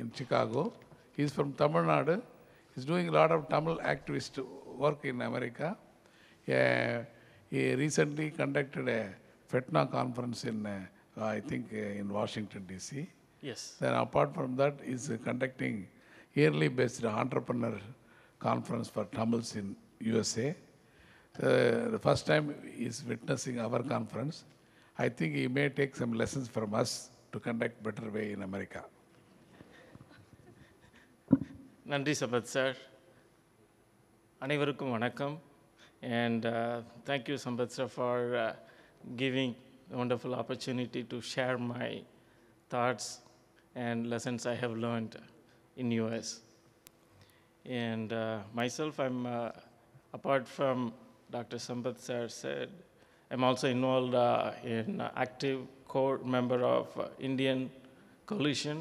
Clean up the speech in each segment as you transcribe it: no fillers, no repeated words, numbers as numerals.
in Chicago. He's from Tamil Nadu. He's doing a lot of Tamil activist work in America. He recently conducted a FETNA conference in, I think, in Washington, D.C. Yes. Then apart from that, he's conducting yearly based entrepreneur conference for Tamils in USA. The first time he's witnessing our conference. I think he may take some lessons from us to conduct better way in America. Nandri Sampath sir. அனைவருக்கும் வணக்கம். And thank you Sampath sir for giving a wonderful opportunity to share my thoughts and lessons I have learned in US. And myself, I'm apart from Dr. Sampath sir said, I'm also involved in active core member of Indian Coalition,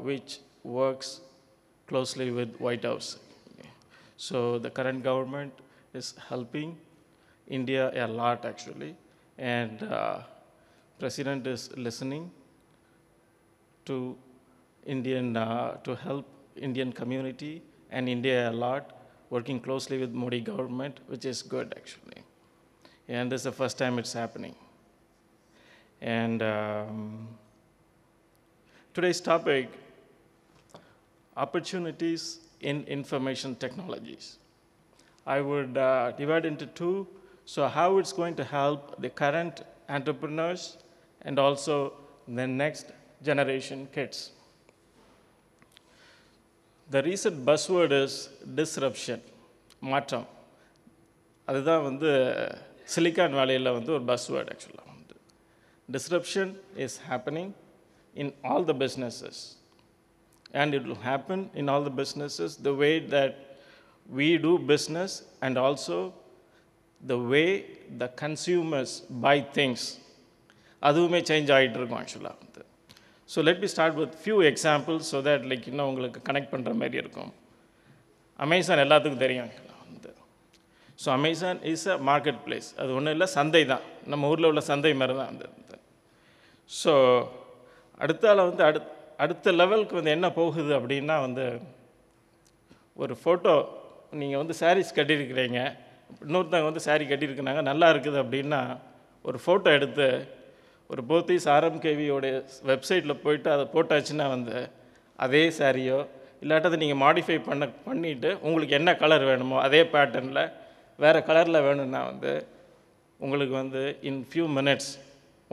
which works closely with White House. So the current government is helping India a lot actually, and President is listening to to help Indian community and India a lot, working closely with Modi government, which is good actually. And this is the first time it's happening. And today's topic, opportunities in information technologies. I would divide into two. So how it's going to help the current entrepreneurs and also the next generation kids. The recent buzzword is disruption, மாற்றம். அதுதான் வந்து silicon வேலியில் வந்து ஒரு buzzword actually. Disruption is happening in all the businesses. And it will happen in all the businesses the way that we do business and also the way the consumers buy things. அதுவுமே change ஆகிட்டு இருக்கும் ஆக்சுவலாக வந்து. So let me start with few examples so that like இன்னும் உங்களுக்கு connect பண்ணுற மாதிரி இருக்கும். அமேசான் எல்லாத்துக்கும் தெரியும் வந்து. So Amazon is a market place. அது ஒன்றும் இல்லை, சந்தை தான். நம்ம ஊரில் உள்ள சந்தை மாதிரி தான் அந்த. ஸோ அடுத்தால வந்து அடுத்த லெவலுக்கு வந்து என்ன போகுது அப்படின்னா வந்து ஒரு ஃபோட்டோ நீங்கள் வந்து சாரீஸ் கட்டியிருக்கிறீங்க, இன்னொருத்தவங்க வந்து சாரீ கட்டியிருக்கிறாங்க, நல்லா இருக்குது அப்படின்னா ஒரு ஃபோட்டோ எடுத்து ஒரு போத்தீஸ் ஆர்எம்கேவியோடைய வெப்சைட்டில் போயிட்டு அதை போட்டாச்சுன்னா வந்து அதே சாரியோ இல்லாட்டி அதை நீங்கள் மாடிஃபை பண்ணிவிட்டு உங்களுக்கு என்ன கலர் வேணுமோ அதே பேட்டர்னில் வேறு கலரில் வேணும்னா வந்து உங்களுக்கு வந்து இன் ஃபியூ மினிட்ஸ்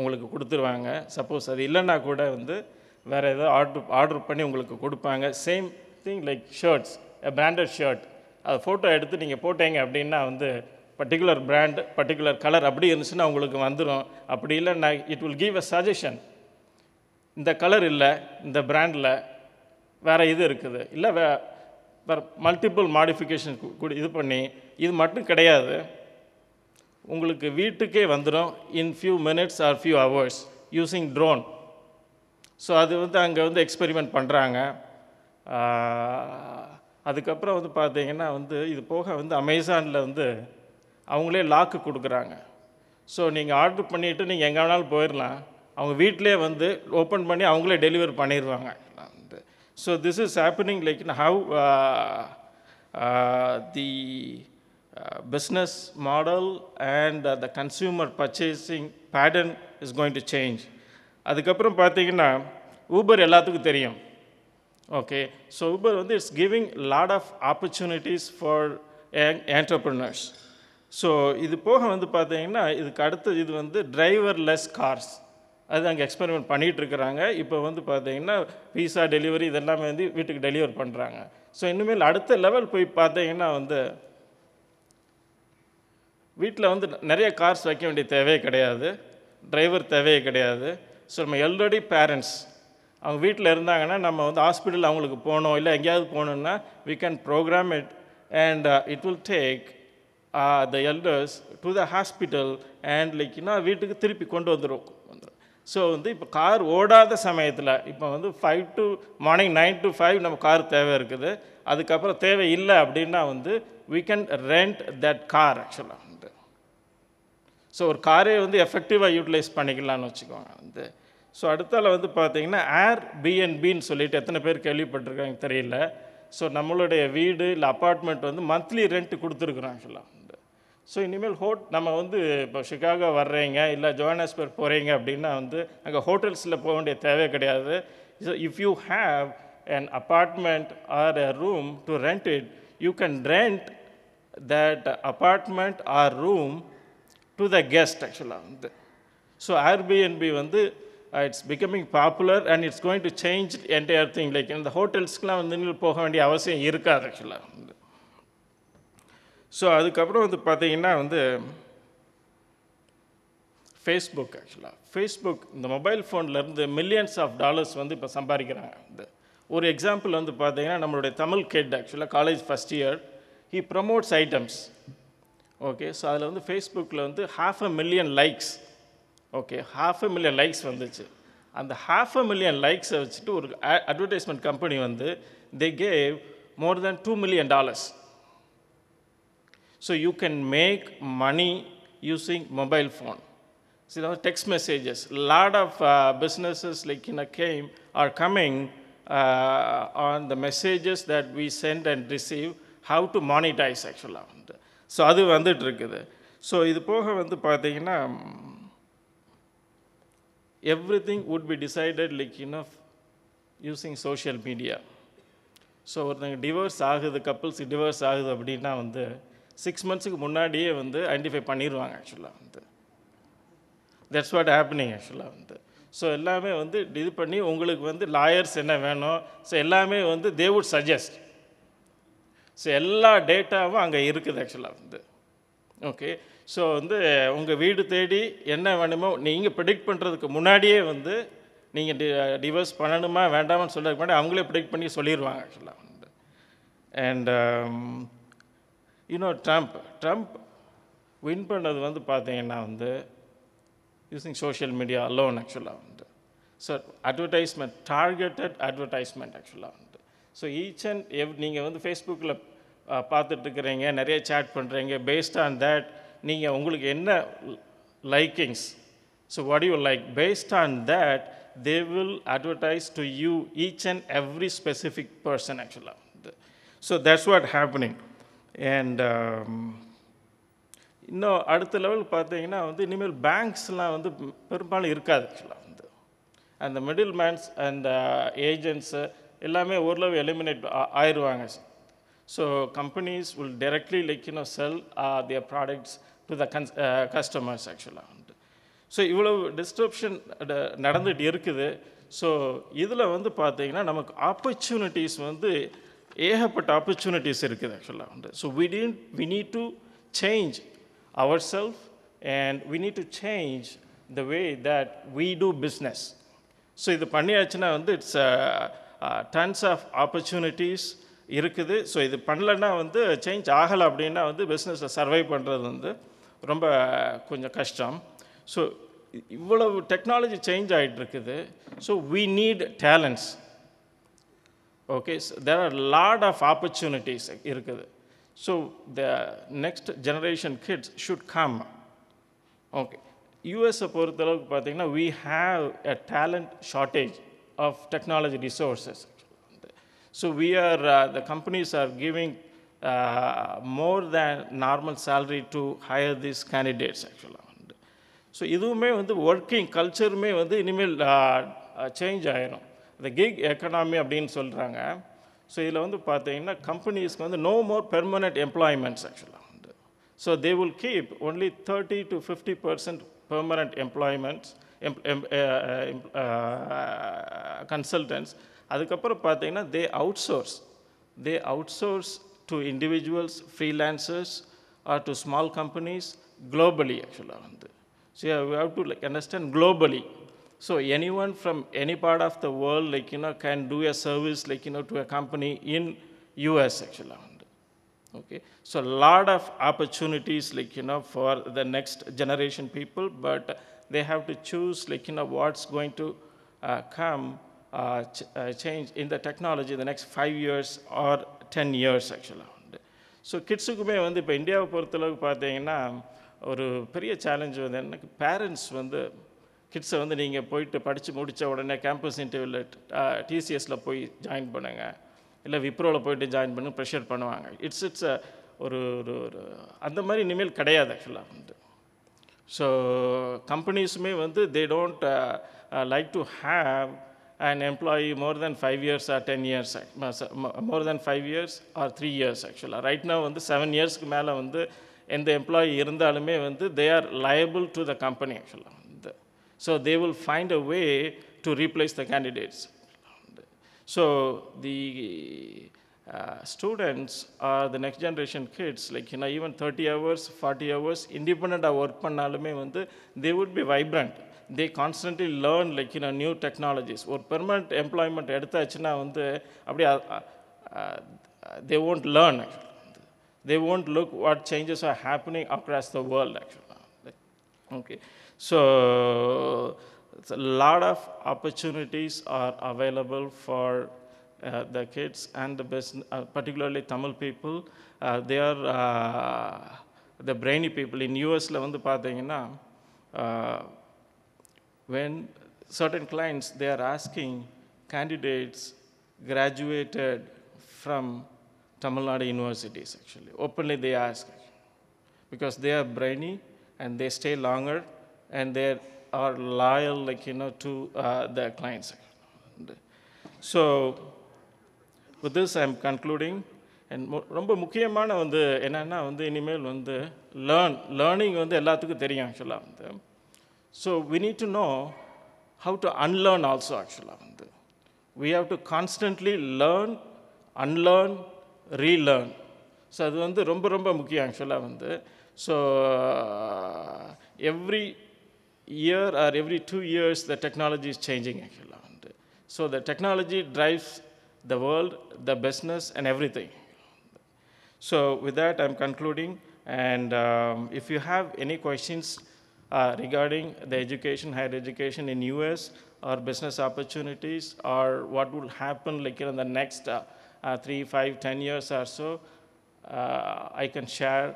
உங்களுக்கு கொடுத்துருவாங்க. சப்போஸ் அது இல்லைன்னா கூட வந்து வேறு ஏதோ ஆர்டர் பண்ணி உங்களுக்கு கொடுப்பாங்க. Same thing like shirts, branded shirt, அதை ஃபோட்டோ எடுத்து நீங்கள் போட்டீங்க அப்படின்னா வந்து பர்டிகுலர் பிராண்ட் பர்டிகுலர் கலர் அப்படி இருந்துச்சுன்னா உங்களுக்கு வந்துடும். அப்படி இல்லைன்னா it will give a suggestion, இந்த கலர் இல்லை இந்த பிராண்டில் வேறு இது இருக்குது, இல்லை வேறு மல்டிபிள் மாடிஃபிகேஷன் இது பண்ணி இது மட்டும் கிடையாது, உங்களுக்கு வீட்டுக்கே வந்துடும் in few minutes R few hours using drone. So அது வந்து அங்கே வந்து எக்ஸ்பெரிமெண்ட் பண்ணுறாங்க. அதுக்கப்புறம் வந்து பார்த்தீங்கன்னா வந்து இது போக வந்து அமேசானில் வந்து அவங்களே லாக்கு கொடுக்குறாங்க. ஸோ நீங்கள் ஆர்டர் பண்ணிவிட்டு நீங்கள் எங்கே வேணாலும் போயிடலாம், அவங்க வீட்டிலே வந்து ஓப்பன் பண்ணி அவங்களே டெலிவர் பண்ணிடுவாங்க. So this is happening like how the business model and the consumer purchasing pattern is going to change. அதுக்கப்புறம் பார்த்தீங்கன்னா ஊபர் எல்லாத்துக்கும் தெரியும். ஓகே, ஸோ ஊபர் வந்து it's giving lot of opportunities for entrepreneurs. ஸோ இது போக வந்து பார்த்தீங்கன்னா இதுக்கு அடுத்து இது வந்து டிரைவர்லெஸ் கார்ஸ் அது அங்கே எக்ஸ்பெரிமெண்ட் பண்ணிகிட்ருக்கிறாங்க. இப்போ வந்து பார்த்தீங்கன்னா பீஸா டெலிவரி இதெல்லாமே வந்து வீட்டுக்கு டெலிவர் பண்ணுறாங்க. ஸோ இனிமேல் அடுத்த லெவல் போய் பார்த்தீங்கன்னா வந்து வீட்டில் வந்து நிறைய கார்ஸ் வைக்க வேண்டிய தேவையே கிடையாது, டிரைவர் தேவையே கிடையாது. ஸோ நம்ம எல்ரெடி பேரண்ட்ஸ் அவங்க வீட்டில் இருந்தாங்கன்னா நம்ம வந்து ஹாஸ்பிட்டல் அவங்களுக்கு போகணும் இல்லை எங்கேயாவது போகணுன்னா we can program it and it will take the elders to the hospital and லைக்னா வீட்டுக்கு திருப்பி கொண்டு வந்துடும். ஸோ வந்து இப்போ கார் ஓடாத சமயத்தில் இப்போ வந்து 5 to மார்னிங் 9 to 5 நம்ம கார் தேவை இருக்குது, அதுக்கப்புறம் தேவை இல்லை அப்படின்னா வந்து we can rent that car ஆக்சுவலாக வந்து. ஸோ ஒரு காரே வந்து எஃபெக்டிவாக யூட்டிலைஸ் பண்ணிக்கலாம்னு வச்சுக்கோங்க வந்து. ஸோ அடுத்தால வந்து பார்த்தீங்கன்னா ஏர் பிஎன்பின்னு சொல்லிட்டு எத்தனை பேர் கேள்விப்பட்டிருக்காங்க தெரியல. ஸோ நம்மளுடைய வீடு இல்லை அப்பார்ட்மெண்ட் வந்து மந்த்லி ரெண்ட் கொடுத்துருக்குறோம் ஆக்சுவலாக. ஸோ இனிமேல் நம்ம வந்து இப்போ சிகாகோ வர்றீங்க இல்லை ஜோஹானஸ்பர்க் போகிறீங்க அப்படின்னா வந்து அங்கே ஹோட்டல்ஸில் போக வேண்டிய தேவை கிடையாது. So if you have an apartment or a room to rent it, you can rent that apartment or room to the guest actually. So Airbnb வந்து it's becoming popular and it's going to change the entire thing. Like in the hotelsக்குலாம் வந்து நீங்கள் போக வேண்டிய அவசியம் இருக்காது ஆக்சுவலாக. So அதுக்கப்புறம் வந்து பார்த்தீங்கன்னா வந்து ஃபேஸ்புக் ஆக்சுவலாக. ஃபேஸ்புக் இந்த மொபைல் ஃபோன்லேருந்து மில்லியன்ஸ் ஆஃப் டாலர்ஸ் வந்து இப்போ சம்பாதிக்கிறாங்க. ஒரு எக்ஸாம்பிள் வந்து பார்த்தீங்கன்னா நம்மளுடைய தமிழ் கிட் ஆக்சுவலாக college first year he promotes items. Okay, so அதில் வந்து ஃபேஸ்புக்கில் வந்து 500,000 லைக்ஸ். ஓகே, 500,000 லைக்ஸ் வந்துச்சு. அந்த 500,000 லைக்ஸை வச்சுட்டு ஒரு அட்வர்டைஸ்மெண்ட் கம்பெனி வந்து they gave more than $2 million. So you can make money using mobile phone. So text messages, a lot of businesses like are coming on the messages that we send and receive, how to monetize actually. So அது வந்துட்டு இருக்குது. So இது போக வந்து பார்த்தீங்கன்னா everything would be decided like using social media. So ஒருத்தங்க divorce ஆகுது, couples divorce ஆகுது அப்படின்னா வந்து 6 monthsக்கு முன்னாடியே வந்து ஐடென்டிஃபை பண்ணிடுவாங்க ஆக்சுவலாக வந்து. தட்ஸ் வாட் ஹேப்பனிங் ஆக்சுவலாக வந்து. ஸோ எல்லாமே வந்து இது பண்ணி உங்களுக்கு வந்து லாயர்ஸ் என்ன வேணும், ஸோ எல்லாமே வந்து தே வுட் சஜஸ்ட். ஸோ எல்லா டேட்டாவும் அங்கே இருக்குது ஆக்சுவலாக வந்து. ஓகே, ஸோ வந்து உங்கள் வீடு தேடி என்ன வேணுமோ நீங்கள் ப்ரிடிக்ட் பண்ணுறதுக்கு முன்னாடியே வந்து நீங்கள் டிவோர்ஸ் பண்ணணுமா வேண்டாமான்னு சொல்கிறதுக்கு முன்னாடி அவங்களே ப்ரிடிக்ட் பண்ணி சொல்லிடுவாங்க ஆக்சுவலாக வந்து. அண்ட் ட்ரம்ப் வின் பண்ணது வந்து பார்த்தீங்கன்னா வந்து யூஸிங் சோஷியல் மீடியா அலோன் ஆக்சுவலாக வந்து. ஸோ அட்வர்டைஸ்மெண்ட், டார்கெட்டட் அட்வர்டைஸ்மெண்ட் ஆக்சுவலாக வந்து. ஸோ ஈச் அண்ட் நீங்கள் வந்து ஃபேஸ்புக்கில் பார்த்துட்ருக்குறீங்க, நிறைய சேட் பண்ணுறீங்க. பேஸ்ட் ஆன் தேட் நீங்கள் உங்களுக்கு என்ன likings, so what you like, based on that they will advertise to you each and every specific person ஆக்சுவலாக வந்து. So that's what happening. And இன்னும் அடுத்த லெவல் பார்த்தீங்கன்னா வந்து இனிமேல் பேங்க்ஸ்லாம் வந்து பெரும்பாலும் இருக்காது ஆக்சுவலாக வந்து. அந்த மிடில் மேன்ஸ் அண்ட் ஏஜென்ட்ஸு எல்லாமே ஓரளவு எலிமினேட் ஆயிடுவாங்க. So companies will directly sell their products to the customers ஆக்சுவலாக வந்து. ஸோ இவ்வளவு டிஸ்ட்ரப்ஷன் நடந்துகிட்டு இருக்குது. ஸோ இதில் வந்து பார்த்தீங்கன்னா நமக்கு ஆப்பர்ச்சுனிட்டிஸ் வந்து ஏகப்பட்ட ஆப்பர்ச்சுனிட்டிஸ் இருக்குது ஆக்சுவலாக வந்து. So we need to change ourselves and we need to change the way that we do business. So இது பண்ணியாச்சுன்னா வந்து இட்ஸ் டன்ஸ் ஆஃப் ஆப்பர்ச்சுனிட்டிஸ் இருக்குது. ஸோ இது பண்ணலன்னா வந்து சேஞ்ச் ஆகலை அப்படின்னா வந்து பிஸ்னஸில் சர்வை பண்ணுறது வந்து ரொம்ப கொஞ்சம் கஷ்டம். ஸோ இவ்வளவு டெக்னாலஜி சேஞ்ச் ஆகிட்டு இருக்குது. So we need talents. Okay, so there are a lot of opportunities இருக்குது. So the next generation kids should come. Okay, US பொறுத்தளவுக்கு பார்த்தீங்கன்னா we have a talent shortage of technology resources. So we are the companies are giving more than normal salary to hire these candidates actually. So இதுவுமே வந்து working கல்ச்சருமே வந்து இனிமேல் change ஆயிரும். இந்த kick economy அப்படின்னு சொல்கிறாங்க. ஸோ இதில் வந்து பார்த்தீங்கன்னா கம்பெனிஸ்க்கு வந்து நோ மோர் பெர்மனெண்ட் எம்ப்ளாய்மெண்ட்ஸ் ஆக்சுவலாக வந்து. So they will keep only 30 to 50% permanent employments consultants. அதுக்கப்புறம் பார்த்தீங்கன்னா they outsource to individuals, freelancers or to small companies globally actually வந்து. So yeah, we have to understand globally. So anyone from any part of the world can do a service to a company in US actually. Okay, so a lot of opportunities for the next generation people, but they have to choose what's going to come change in the technology in the next 5 years or 10 years actually. So கிட்ஸுக்குமே வந்து இப்போ இந்தியாவை பொறுத்தளவுக்கு பார்த்தீங்கன்னா ஒரு பெரிய challenge வந்து எனக்கு parents வந்து கிட்ஸை வந்து நீங்கள் போயிட்டு படித்து முடித்த உடனே கேம்பஸ் இன்டர்வியூவில் டிசிஎஸில் போய் ஜாயின் பண்ணுங்க, இல்லை விப்ரோவில் போயிட்டு ஜாயின் பண்ணி ப்ரெஷர் பண்ணுவாங்க. இட்ஸ் ஒரு ஒரு ஒரு அந்த மாதிரி இனிமேல் கிடையாது ஆக்சுவலாக வந்து. ஸோ கம்பெனிஸுமே வந்து they don't like to have an employee more than 5 years or 10 years, more than 5 years or 3 years actually. Right now வந்து 7 yearsக்கு மேலே வந்து எந்த எம்ப்ளாயி இருந்தாலுமே வந்து they are liable to the company actually. So they will find a way to replace the candidates. So the students or the next generation kids, like even 30 hours, 40 hours independent work பண்ணாலுமே வந்து they would be vibrant. They constantly learn like new technologies. Or permanent employment எடுத்தாச்சுன்னா வந்து அப்படியே they won't learn actually. They won't look what changes are happening across the world actually. Okay, so a lot of opportunities are available for the kids and the business, particularly Tamil people. They are the brainy people. In US-la வந்து பார்த்தீங்கன்னா when certain clients, they are asking candidates graduated from Tamil Nadu universities actually. Openly they ask, because they are brainy and they stay longer and they are loyal to their clients. So with this I am concluding. And ரொம்ப முக்கியமான வந்து என்னன்னா வந்து இனிமேல் வந்து learning வந்து எல்லாத்துக்கும் தெரியும் ஆக்சுவலாக வந்து. So we need to know how to unlearn also actually. We have to constantly learn, unlearn, relearn. So அது வந்து ரொம்ப ரொம்ப முக்கியம் ஆக்சுவலாக வந்து. So every year or every 2 years the technology is changing actually. So the technology drives the world, the business and everything. So with that I'm concluding, and if you have any questions regarding the education, higher education in US or business opportunities or what will happen in the next 3, 5, 10 years or so, I can share